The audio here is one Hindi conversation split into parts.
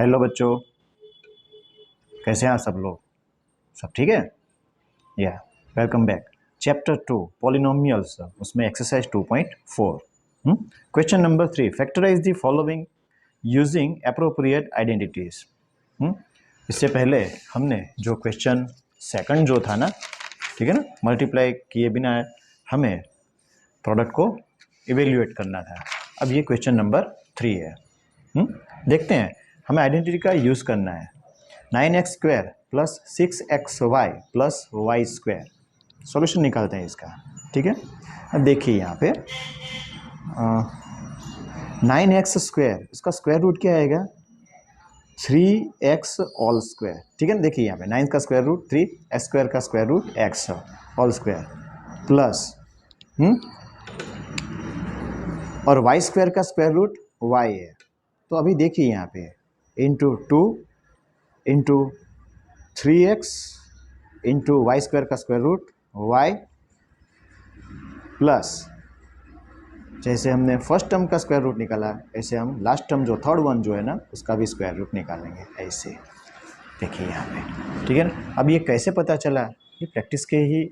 हेलो बच्चों, कैसे हैं आप सब लोग? सब ठीक है? या वेलकम बैक। चैप्टर 2 पॉलिनोमियल्स, उसमें exercise 2.4। Question number 3, factorise the following using appropriate identities. इससे पहले हमने जो क्वेश्चन सेकंड जो था ना, ठीक है ना, मल्टीप्लाई किए बिना हमें प्रोडक्ट को इवेल्युएट करना था। अब ये क्वेश्चन नंबर 3 है। देखते हैं, हमें आइडेंटिटी का यूज़ करना है। 9x² plus 6xy plus y square, solution निकालते हैं इसका। ठीक है, अब देखिए यहाँ पे 9x², इसका स्क्वायर रूट क्या आएगा? 3x all square. ठीक है ना, देखिए यहाँ पे 9 का स्क्वायर रूट 3, x² का square root x all square plus और वाई स्क्वायर का स्क्वायर रूट y है। तो अभी देखिए यहाँ पे into 2 into 3x into y square का स्क्वायर रूट y प्लस जैसे हमने फर्स्ट टर्म का स्क्वायर रूट निकाला, ऐसे हम लास्ट टर्म जो थर्ड वन जो है ना, उसका भी स्क्वायर रूट निकालेंगे ऐसे। देखिए यहाँ पे, ठीक है ना। अब ये कैसे पता चला? ये प्रैक्टिस के ही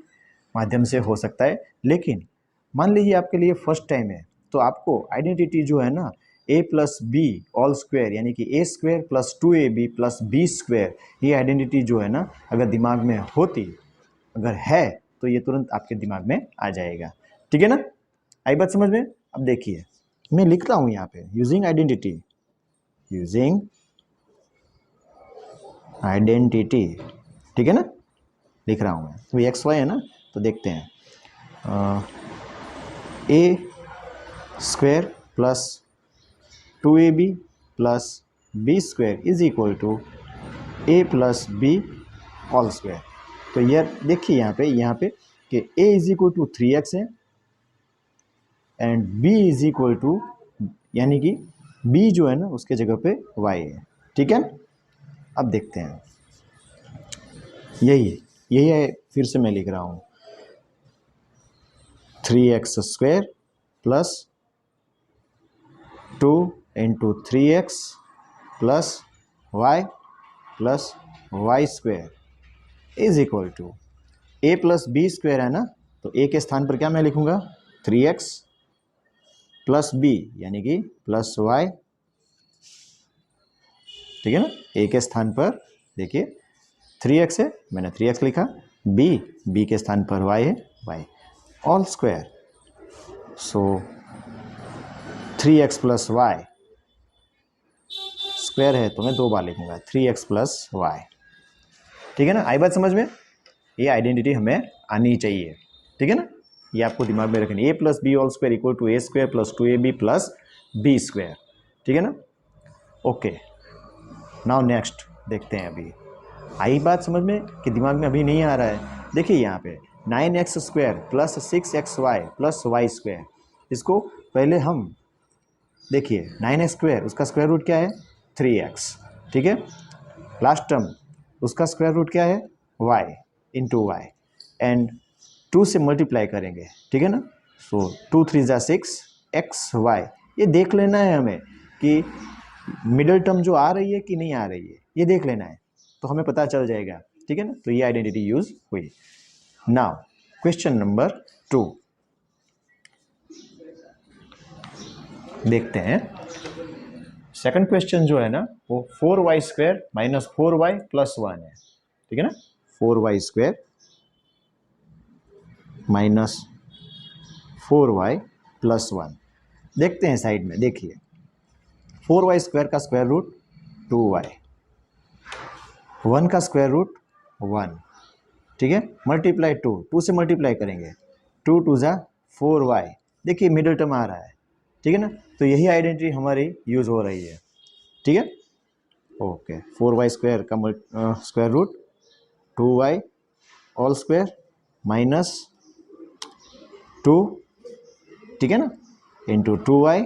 माध्यम से हो सकता है, लेकिन मान लीजिए आपके लिए फर्स्ट टाइम है, तो आपको आइडेंटिटी जो है ना a plus b all square यानी कि a square plus 2ab plus B square, ये आइडेंटिटी जो है ना अगर दिमाग में होती, अगर है तो ये तुरंत आपके दिमाग में आ जाएगा। ठीक है ना, आई बात समझ में? अब देखिए मैं लिख रहा हूँ यहाँ पे यूजिंग आइडेंटिटी, यूजिंग आइडेंटिटी, ठीक है ना, लिख रहा हूँ मैं। तो एक्स वाई है ना, तो देखते हैं a square plus 2ab plus B square is equal to a plus b all square. तो ये देखिए यहाँ पे कि a is equal to 3x है and b is equal to, यानी कि b जो है ना उसके जगह पे y है। ठीक है, अब देखते हैं, यही है, फिर से मैं लिख रहा हूँ 3x² plus 2 into 3x plus y plus y square is equal to a plus B square है ना, तो a के स्थान पर क्या मैं लिखूंगा? 3x प्लस b यानी कि प्लस y। ठीक है ना, a के स्थान पर देखिए 3x है, मैंने 3x लिखा, b के स्थान पर y है, y ऑल स्क्वायर। सो 3x प्लस वाई स्क्वायर है तो मैं 2 बार लिखूंगा 3x प्लस वाई। ठीक है ना, आई बात समझ में? ये आइडेंटिटी हमें आनी चाहिए। ठीक है ना, ये आपको दिमाग में रखनी, a plus b all square equal to a square plus 2ab plus B square. ठीक है ना, ओके। नाउ नेक्स्ट देखते हैं, अभी आई बात समझ में कि दिमाग में अभी नहीं आ रहा है? देखिए यहाँ पे 9x² plus 6xy plus y square, इसको पहले हम देखिए 9x² उसका स्क्वायर रूट क्या है? 3x। ठीक है, लास्ट टर्म उसका स्क्वायर रूट क्या है? y इंटू वाई एंड 2 से मल्टीप्लाई करेंगे। ठीक है ना, सो 2 3 जा 6 xy। ये देख लेना है हमें कि मिडिल टर्म जो आ रही है कि नहीं आ रही है, ये देख लेना है, तो हमें पता चल जाएगा। ठीक है ना, तो ये आइडेंटिटी यूज हुई। नाउ क्वेश्चन नंबर 2 देखते हैं। सेकंड क्वेश्चन जो है ना वो 4y² माइनस 4y प्लस 1 है। ठीक है ना, 4y² माइनस 4y प्लस 1। देखते हैं साइड में, देखिए 4y² का स्क्वायर रूट 2y, 1 का स्क्वायर रूट 1। ठीक है, मल्टीप्लाई 2 से मल्टीप्लाई करेंगे, 2 2 जा 4y। देखिए मिडिल टर्म आ रहा है। ठीक है ना, तो यही आइडेंटिटी हमारी यूज हो रही है। ठीक है, ओके। 4y² का square root 2y all square minus 2, ठीक है ना, इंटू 2y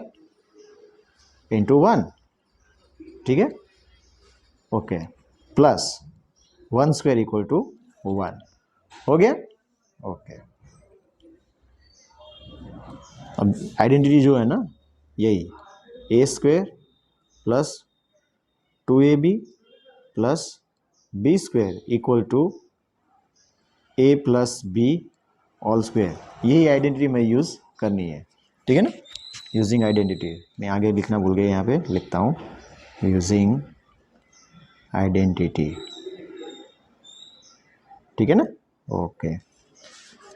इंटू 1। ठीक है, okay, plus 1 square equal to 1 हो गया। ओके, अब आइडेंटिटी जो है ना यही a² plus 2ab plus B square equal to a plus b all square, यही आइडेंटिटी मैं यूज़ करनी है, ठीक है ना। यूजिंग आइडेंटिटी मैं आगे लिखना भूल गया, यहाँ पे लिखता हूँ यूजिंग आइडेंटिटी, ठीक है ना। ओके,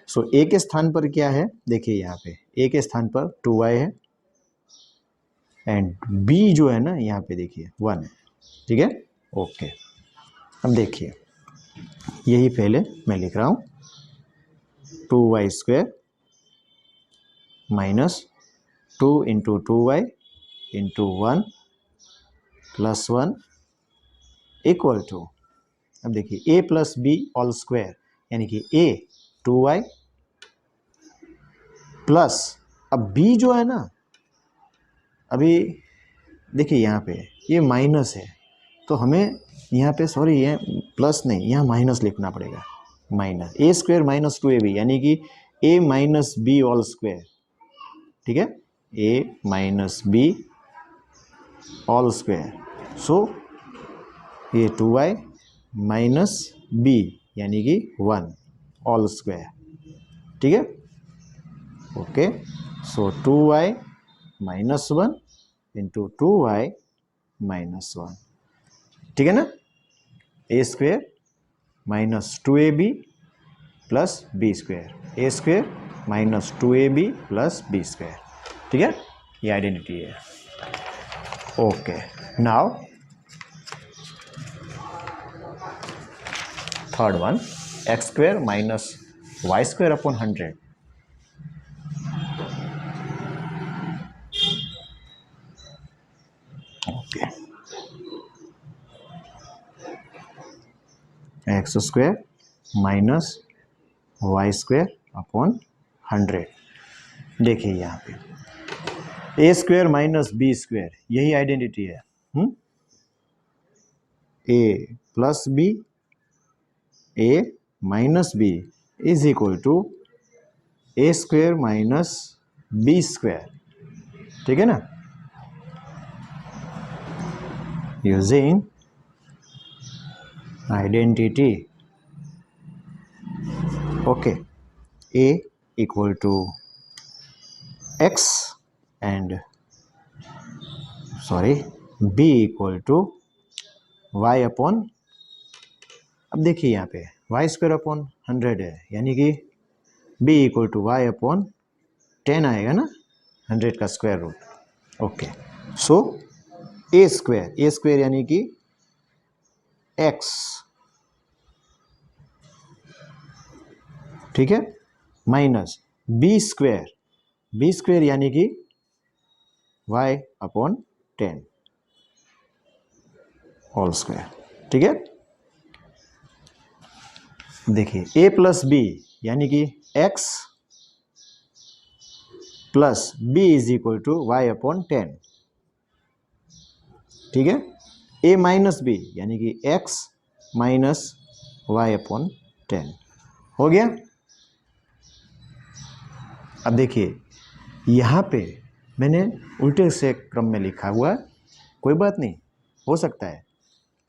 सो ए के स्थान पर क्या है, देखिए यहाँ पे ए के स्थान पर 2y है एंड बी जो है ना यहाँ पे देखिए 1 है, ठीक है। ओके, अब देखिए यही पहले मैं लिख रहा हूँ 2y square minus 2 into 2y into 1 plus 1 equal to, अब देखिए a plus b all square यानी कि a 2y प्लस, अब b जो है ना, अभी देखिए यहाँ पे ये माइनस है तो हमें यहाँ पे सॉरी ये प्लस नहीं, यहाँ माइनस लिखना पड़ेगा, minus a square minus 2ab यानी कि a minus B all square, ठीक है, a minus B all square. So ये 2y माइनस बी यानी कि 1 ऑल स्क्वायर, ठीक है। Okay, so 2y minus 1 into 2y minus 1, ठीक है ना। A square minus 2ab plus B square, A square minus 2ab plus B square, ठीक है, ये आइडेंटिटी है। Okay, now third one, X square minus Y square upon 100, okay, X square minus Y square upon 100, देखिए यहाँ पे A square minus B square, यही आइडेंटिटी है, A plus B A minus B is equal to a square minus B square, ठीक है ना। Using identity, okay, a equal to x and sorry b equal to Y upon, अब देखिए यहाँ पे वाई स्क्वायर अपॉन 100 है यानी कि b equal to Y upon 10 आएगा ना, 100 का स्क्वायर रूट। ओके, सो ए स्क्वायर यानी कि x, ठीक है, माइनस बी स्क्वायर यानी कि y अपॉन 10 होल स्क्वायर, ठीक है। देखिए a प्लस बी यानी कि x plus b is equal to Y upon 10, ठीक है। a माइनस बी यानी कि x माइनस वाई अपॉन 10 हो गया। अब देखिए यहाँ पे मैंने उल्टे से क्रम में लिखा हुआ, कोई बात नहीं, हो सकता है।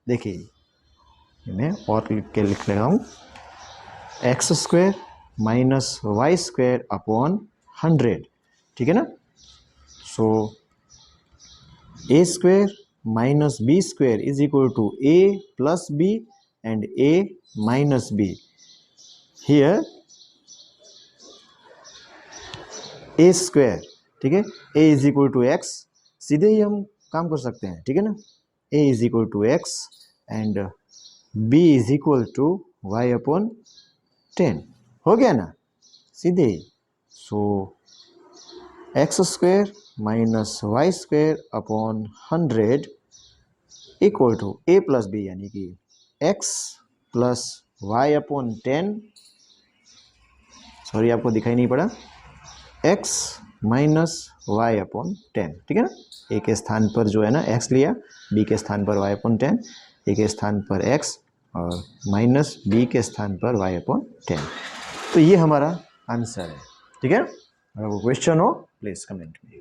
देखिए मैं और लिख रहा हूँ X square minus Y square upon 100, ठीक है ना। So A square minus B square is equal to A plus B and A minus B, here A square, ठीक है, A is equal to X, सीधे ही हम काम कर सकते हैं, ठीक है ना। A is equal to x and B is equal to Y upon 10, हो गया ना सीधे ही। So X square minus Y square upon 100 equal to A plus B यानी कि X plus Y upon 10, sorry आपको दिखाई नहीं पड़ा, x माइनस वाई अपॉन 10, ठीक है ना। ए के स्थान पर जो है ना x लिया, b के स्थान पर y अपॉन 10, ए के स्थान पर x और माइनस b के स्थान पर y अपॉन 10, तो ये हमारा आंसर है, ठीक है। अगर वो क्वेश्चन हो प्लीज कमेंट में।